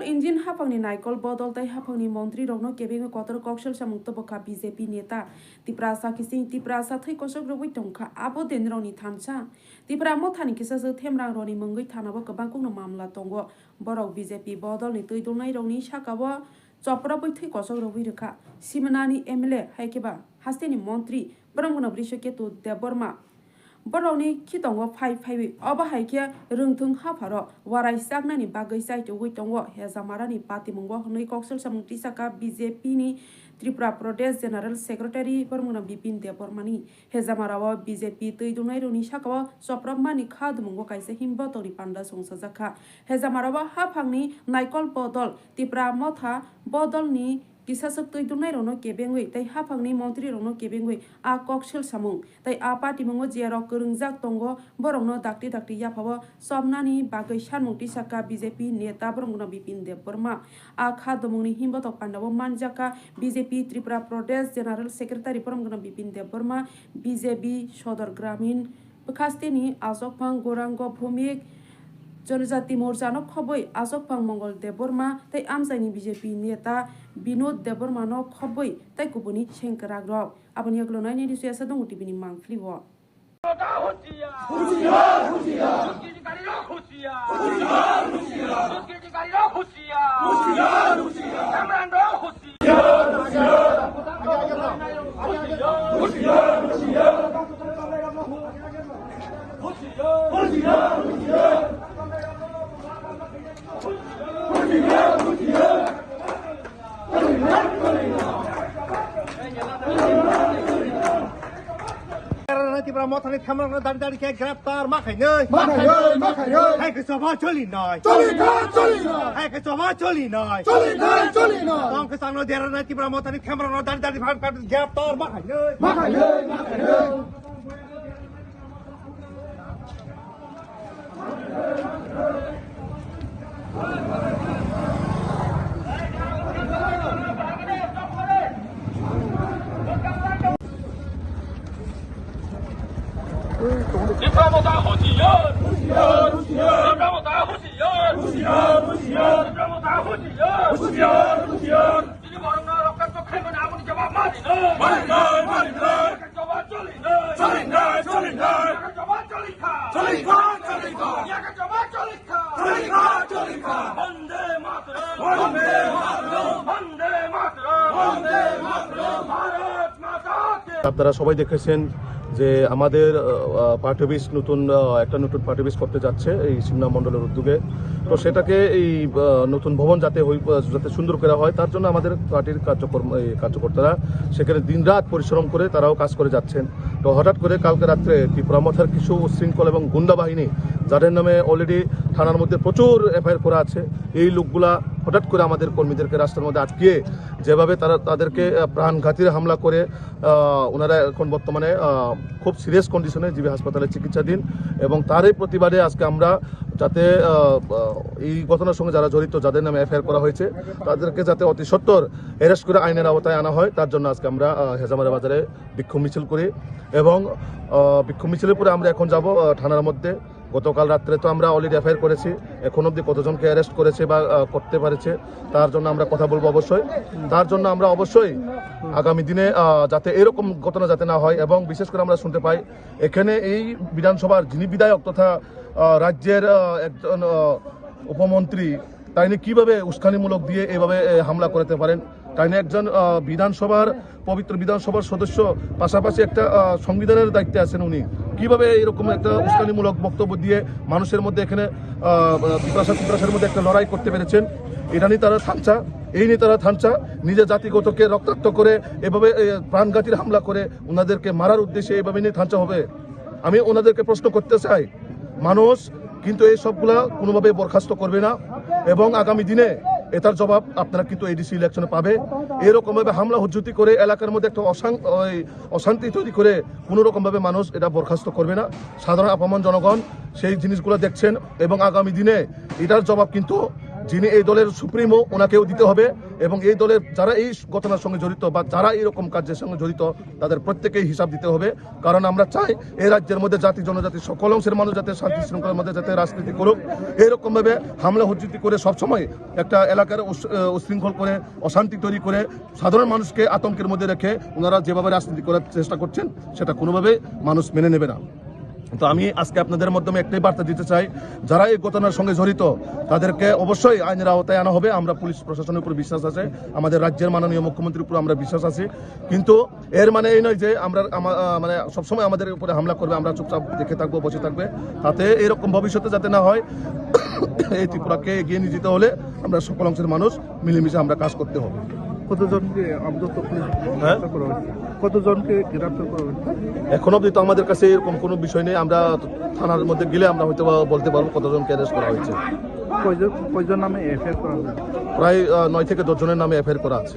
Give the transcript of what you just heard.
बदल इंजिन हाफांनि नायकल बदल तै हाफांनि मंत्री रौनो केबिंग कतर कौशल सामुक्त बका बीजेपी नेता तिप्रासा किसिं तिप्रासा थै कसक रवै टंखा आबो देनरौनि थानसा तिप्रा मथानि किसासो थेमरां रौनि मंगै थानाबो गोबां कुनो मामला दंगो बरक बीजेपी बदल नि तै दंनाय रौनि साकाबो चपरा बै थै कसक रवै रोखा सिमनानि एमएलए हाइकेबा हास्तेनि मंत्री ब्रह्मन ब्रिशकेतु देबबर्मा बरौनि खितंगो फाइ अब हाइके रोंथों हाफारो वाराय सागनानि बागै साइतो वैतंगो हेजामारानि पार्टी मंगो हनै कौशल सामुक्ति साका बीजेपी नि त्रिपुरा प्रदेश जनरल सेक्रेटारि बरमुना बिपिन देबबर्मानि हेजामाराव बीजेपी तै दुनाय रोनि साकाव सप्रमानि खाद मंगो काइसे हिमबतनि पान्डा संसाजाखा हेजामाराव हाफांनि नायकल बदल त्रिपुरा मथा बदलनि किसासक तै दुनाय रोनो केबेंगै तै हाफांनि मंत्री रोनो केबेंगै आ कौशल सामुं तै आ पार्टी मंगो जेराव करंजाक दंगो बरंनो दाक्ति याफाव सबनानि बागै सानमुक्ति साका बीजेपी नेता बरमुना बिपिन देबबर्मा आ खादमुंनि हिमबतक पान्डाबो मानजाका BJP Tripura Pradesh general secretary बरमुना बिपिन देबबर्मा बीजेपी सदर ग्रामीण बखास्तेनि आजकफां गौरांग भूमिक जनजाति मोर्चानो खबै आजकफां मंगल देबबर्मा तै आमजाइनि बीजेपी नेता विनोद देबबर्मानो खबै तै कुबुनि सेंकराग्रब आबनि अग्लोनायनि दिसुयासा दङ टिभिनि मांफ्लिव Tiba motor ni kamera dari kayak graftar makanya hai ke coba coli noi hai ke coba coli noi tong ke sana dia na tiba motor ni kamera dari graftar makanya আপনারা সবাই দেখেছেন যে আমাদের party office নতুন party office করতে যাচ্ছে এই সিমনা মণ্ডলের উদ্যোগে তো সেটাকে এই নতুন ভবন যাতে সুন্দর করা হয় তার জন্য আমাদের পার্টির কার্যকর্তারা সেখানে দিনরাত পরিশ্রম করে তারাও কাজ করে যাচ্ছেন তো হঠাৎ করে কালকে রাত্রে ত্রিপুরা মথার কিছু উচ্ছৃঙ্খল এবং গুন্ডা বাহিনী যাদের নামে অলরেডি থানার মধ্যে প্রচুর এফআইআর করা আছে এই লোকগুলা হঠাৎ করে আমাদের কর্মীদেরকে রাস্তার মধ্যে আটকিয়ে যেভাবে তাদেরকে প্রাণঘাতী হামলা করে ওনারা এখন বর্তমানে খুব সিরিয়াস কন্ডিশনে জিবি হাসপাতালে চিকিৎসাধীন এবং তারই প্রতিবাদে আজকে আমরা যাতে এই ঘটনার সঙ্গে যারা জড়িত যাদের নামে এফআইআর করা হয়েছে তাদেরকে যাতে অতি সত্বর অ্যারেস্ট করে আইনের আওতায় আনা হয় তার জন্য আজকে আমরা হেজামারা বাজারে বিক্ষোভ মিছিল করি এবং বিক্ষোভ মিছিলের পরে আমরা এখন যাব থানার মধ্যে গতকাল রাত্রে তো আমরা অলরেডি এফআইআর করেছি এখন অবধি কতজনকে অ্যারেস্ট করেছে বা করতে পারেছে তার জন্য আমরা কথা বলবো অবশ্যই তার জন্য আমরা অবশ্যই আগামী দিনে যাতে এরকম ঘটনা যাতে না হয় এবং বিশেষ করে আমরা শুনতে পাই এখানে এই বিধানসভার যিনি বিধায়ক তথা রাজ্যের একজন উপমন্ত্রী তাইনি কিভাবে উস্কানিমূলক দিয়ে এভাবে হামলা করতে পারেন তাইনি একজন পবিত্র বিধানসভার সদস্য পাশাপাশি একটা সংবিধানের দায়িত্বে আছেন উনি কিভাবে এরকম একটা উস্কানিমূলক বক্তব্য দিয়ে মানুষের মধ্যে এখানে বিপ্রাসের মধ্যে একটা লড়াই করতে পেরেছেন এটা নিয়ে তারা থামচা এই নিয়ে তারা থামচা নিজের জাতিগতকে রক্তাক্ত করে এভাবে প্রাণঘাতীর হামলা করে ওনাদেরকে মারার উদ্দেশ্যে এভাবে নিয়ে থামচা হবে আমি ওনাদেরকে প্রশ্ন করতে চাই মানুষ কিন্তু এই সবগুলা কোনোভাবে বরখাস্ত করবে না এবং আগামী দিনে এটার জবাব আপনারা কিন্তু এডিসি ইলেকশনে পাবে এরকম ভাবে হামলা হুজ্জুতি করে এলাকার মধ্যে একটা অশান্তি তৈরি করে কোনো রকম ভাবে মানুষ এটা বরখাস্ত করবে না সাধারণ আপামর জনগণ সেই জিনিসগুলো দেখছেন এবং আগামী দিনে এটার জবাব কিন্তু যিনি এই দলের সুপ্রিমো ওনাকেও দিতে হবে এবং এই দলের যারা এই ঘটনার সঙ্গে জড়িত বা যারা এইরকম কাজের সঙ্গে জড়িত তাদের প্রত্যেকেই হিসাব দিতে হবে। কারণ আমরা চাই এই রাজ্যের মধ্যে জাতি জনজাতি সকল অংশের মানুষ যাতে শান্তি শৃঙ্খলার মধ্যে যাতে রাজনীতি করুক। এরকম ভাবে হামলা হুজ্জিতি করে সবসময় একটা এলাকার উশৃঙ্খল করে অশান্তি তৈরি করে সাধারণ মানুষকে আতঙ্কের মধ্যে রেখে ওনারা যেভাবে রাজনীতি করার চেষ্টা করছেন সেটা কোনোভাবে মানুষ মেনে নেবে না। তো আমি আজকে আপনাদের মাধ্যমে একটাই বার্তা দিতে চাই, যারা এই ঘটনার সঙ্গে জড়িত তাদেরকে অবশ্যই আইনের আওতায় আনা হবে। আমরা পুলিশ প্রশাসনের উপর বিশ্বাস আছে, আমাদের রাজ্যের মাননীয় মুখ্যমন্ত্রীর উপর আমরা বিশ্বাস আছি, কিন্তু এর মানে এই নয় যে আমরা মানে সবসময় আমাদের উপরে হামলা করবে, আমরা চুপচাপ দেখে থাকবো, বসে থাকবে। তাতে এরকম ভবিষ্যতে যাতে না হয়, এই ত্রিপুরাকে এগিয়ে নিয়ে যেতে হলে আমরা সকল অংশের মানুষ মিলেমিশে আমরা কাজ করতে হবে। কতজনকে আপাতত গ্রেফতার করা হয়েছে? কতজনকে গ্রেফতার করা হয়েছে? এখন অব্দি তো আমাদের কাছে এরকম কোনো বিষয় নেই। আমরা থানার মধ্যে গেলে আমরা হয়তো বলতে পারবো কতজনকে অ্যারেস্ট করা হয়েছে। কয়জন নামে এফআইআর করা হয়েছে? প্রায় 9 থেকে 10 জনের নামে এফআইআর করা আছে।